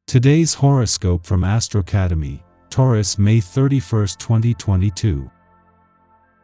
Today's horoscope from Astrocademy, Taurus, May 31, 2022.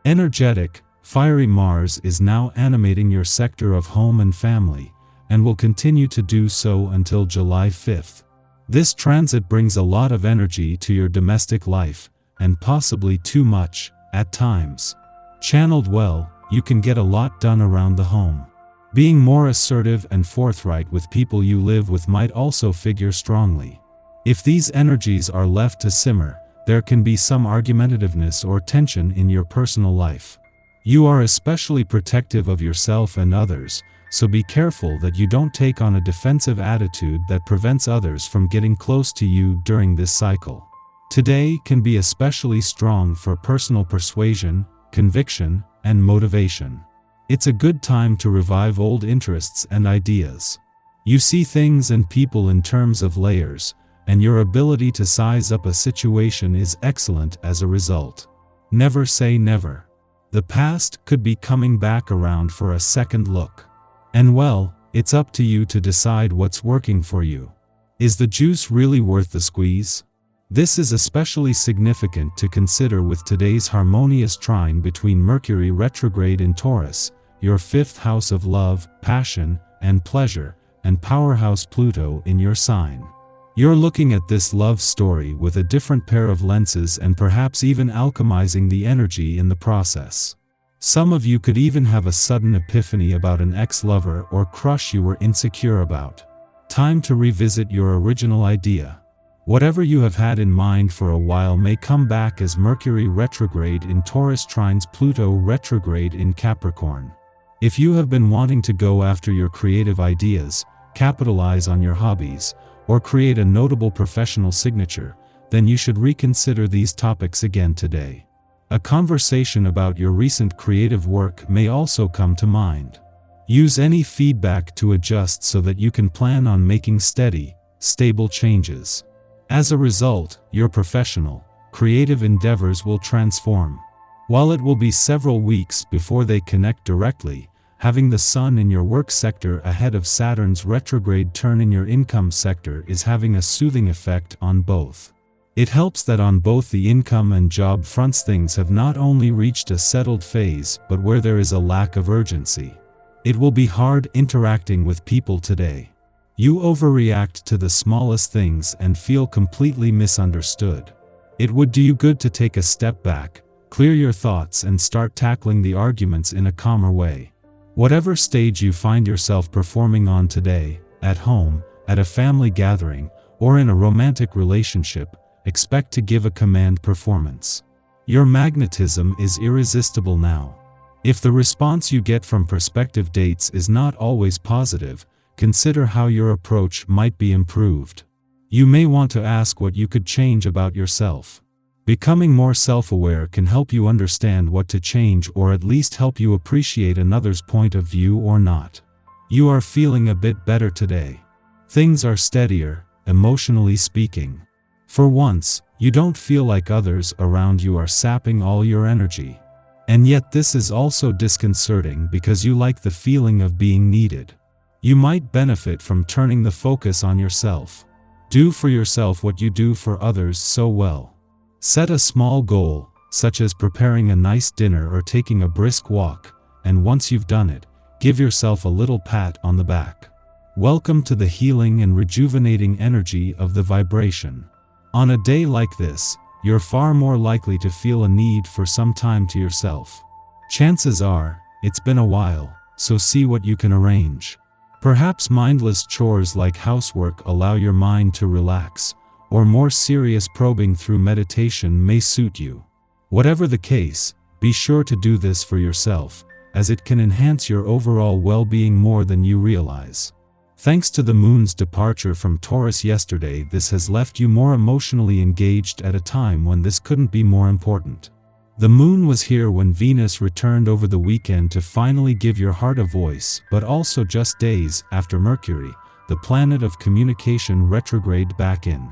Energetic, fiery Mars is now animating your sector of home and family, and will continue to do so until July 5th. This transit brings a lot of energy to your domestic life, and possibly too much, at times. Channeled well, you can get a lot done around the home. Being more assertive and forthright with people you live with might also figure strongly. If these energies are left to simmer, there can be some argumentativeness or tension in your personal life. You are especially protective of yourself and others, so be careful that you don't take on a defensive attitude that prevents others from getting close to you during this cycle. Today can be especially strong for personal persuasion, conviction, and motivation. It's a good time to revive old interests and ideas. You see things and people in terms of layers, and your ability to size up a situation is excellent as a result. Never say never. The past could be coming back around for a second look. And well, it's up to you to decide what's working for you. Is the juice really worth the squeeze? This is especially significant to consider with today's harmonious trine between Mercury retrograde in Taurus, your fifth house of love, passion, and pleasure, and powerhouse Pluto in your sign. You're looking at this love story with a different pair of lenses and perhaps even alchemizing the energy in the process. Some of you could even have a sudden epiphany about an ex-lover or crush you were insecure about. Time to revisit your original idea. Whatever you have had in mind for a while may come back as Mercury retrograde in Taurus trines Pluto retrograde in Capricorn. If you have been wanting to go after your creative ideas, capitalize on your hobbies, or create a notable professional signature, then you should reconsider these topics again today. A conversation about your recent creative work may also come to mind. Use any feedback to adjust so that you can plan on making steady, stable changes. As a result, your professional, creative endeavors will transform. While it will be several weeks before they connect directly, having the Sun in your work sector ahead of Saturn's retrograde turn in your income sector is having a soothing effect on both. It helps that on both the income and job fronts things have not only reached a settled phase but where there is a lack of urgency. It will be hard interacting with people today. You overreact to the smallest things and feel completely misunderstood. It would do you good to take a step back, clear your thoughts and start tackling the arguments in a calmer way. Whatever stage you find yourself performing on today, at home, at a family gathering, or in a romantic relationship, expect to give a command performance. Your magnetism is irresistible now. If the response you get from prospective dates is not always positive, consider how your approach might be improved. You may want to ask what you could change about yourself. Becoming more self-aware can help you understand what to change or at least help you appreciate another's point of view or not. You are feeling a bit better today. Things are steadier, emotionally speaking. For once, you don't feel like others around you are sapping all your energy. And yet this is also disconcerting because you like the feeling of being needed. You might benefit from turning the focus on yourself. Do for yourself what you do for others so well. Set a small goal, such as preparing a nice dinner or taking a brisk walk, and once you've done it, give yourself a little pat on the back. Welcome to the healing and rejuvenating energy of the vibration. On a day like this, you're far more likely to feel a need for some time to yourself. Chances are, it's been a while, so see what you can arrange. Perhaps mindless chores like housework allow your mind to relax, or more serious probing through meditation may suit you. Whatever the case, be sure to do this for yourself, as it can enhance your overall well-being more than you realize. Thanks to the moon's departure from Taurus yesterday, this has left you more emotionally engaged at a time when this couldn't be more important. The moon was here when Venus returned over the weekend to finally give your heart a voice, but also just days after Mercury, the planet of communication, retrograde back in.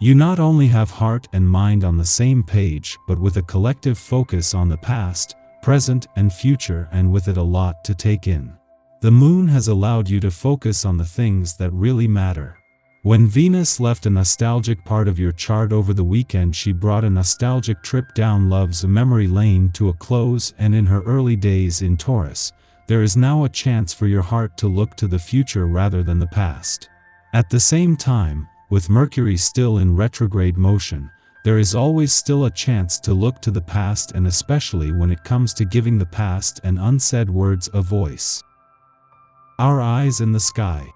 You not only have heart and mind on the same page, but with a collective focus on the past, present, and future, and with it a lot to take in. The moon has allowed you to focus on the things that really matter. When Venus left a nostalgic part of your chart over the weekend, she brought a nostalgic trip down love's memory lane to a close, and in her early days in Taurus, there is now a chance for your heart to look to the future rather than the past. At the same time, with Mercury still in retrograde motion, there is always still a chance to look to the past, and especially when it comes to giving the past and unsaid words a voice. Our eyes in the sky.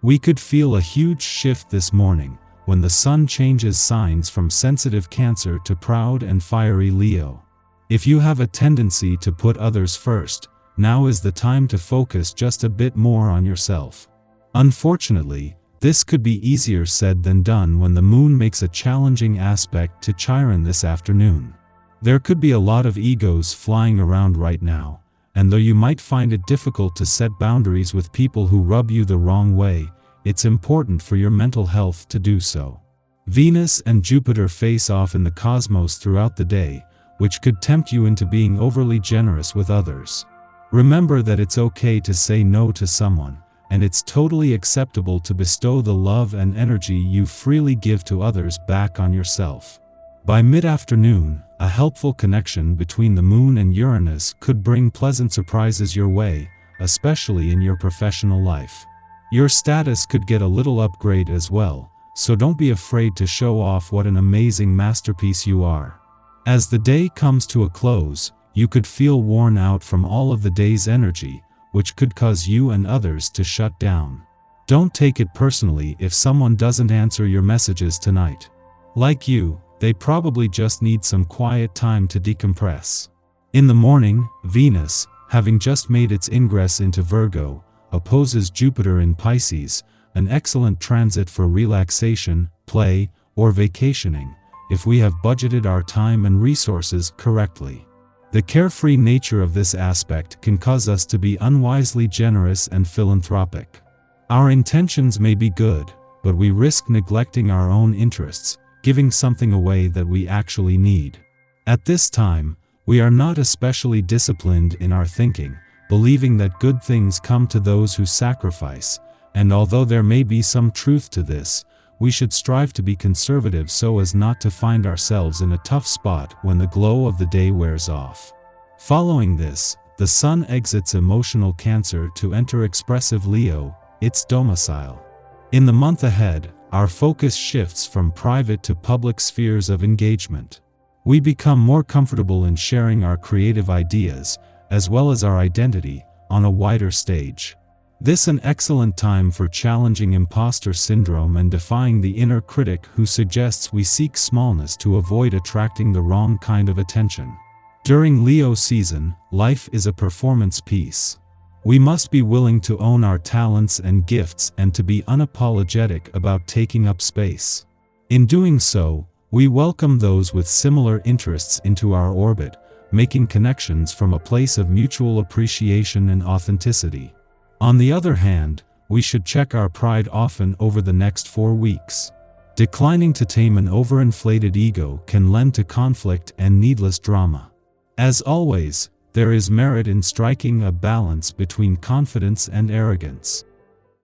We could feel a huge shift this morning when the sun changes signs from sensitive Cancer to proud and fiery Leo. If you have a tendency to put others first, now is the time to focus just a bit more on yourself. Unfortunately, this could be easier said than done when the moon makes a challenging aspect to Chiron this afternoon. There could be a lot of egos flying around right now, and though you might find it difficult to set boundaries with people who rub you the wrong way, it's important for your mental health to do so. Venus and Jupiter face off in the cosmos throughout the day, which could tempt you into being overly generous with others. Remember that it's okay to say no to someone, and it's totally acceptable to bestow the love and energy you freely give to others back on yourself. By mid-afternoon, a helpful connection between the moon and Uranus could bring pleasant surprises your way, especially in your professional life. Your status could get a little upgrade as well, so don't be afraid to show off what an amazing masterpiece you are. As the day comes to a close, you could feel worn out from all of the day's energy, which could cause you and others to shut down. Don't take it personally if someone doesn't answer your messages tonight. Like you, they probably just need some quiet time to decompress. In the morning, Venus, having just made its ingress into Virgo, opposes Jupiter in Pisces, an excellent transit for relaxation, play, or vacationing, if we have budgeted our time and resources correctly. The carefree nature of this aspect can cause us to be unwisely generous and philanthropic. Our intentions may be good, but we risk neglecting our own interests, giving something away that we actually need. At this time, we are not especially disciplined in our thinking, believing that good things come to those who sacrifice, and although there may be some truth to this, we should strive to be conservative so as not to find ourselves in a tough spot when the glow of the day wears off. Following this, the sun exits emotional Cancer to enter expressive Leo, its domicile. In the month ahead, our focus shifts from private to public spheres of engagement. We become more comfortable in sharing our creative ideas, as well as our identity, on a wider stage. This is an excellent time for challenging imposter syndrome and defying the inner critic who suggests we seek smallness to avoid attracting the wrong kind of attention. During Leo season, life is a performance piece. We must be willing to own our talents and gifts and to be unapologetic about taking up space. In doing so, we welcome those with similar interests into our orbit, making connections from a place of mutual appreciation and authenticity. On the other hand, we should check our pride often over the next 4 weeks. Declining to tame an overinflated ego can lend to conflict and needless drama. As always, there is merit in striking a balance between confidence and arrogance.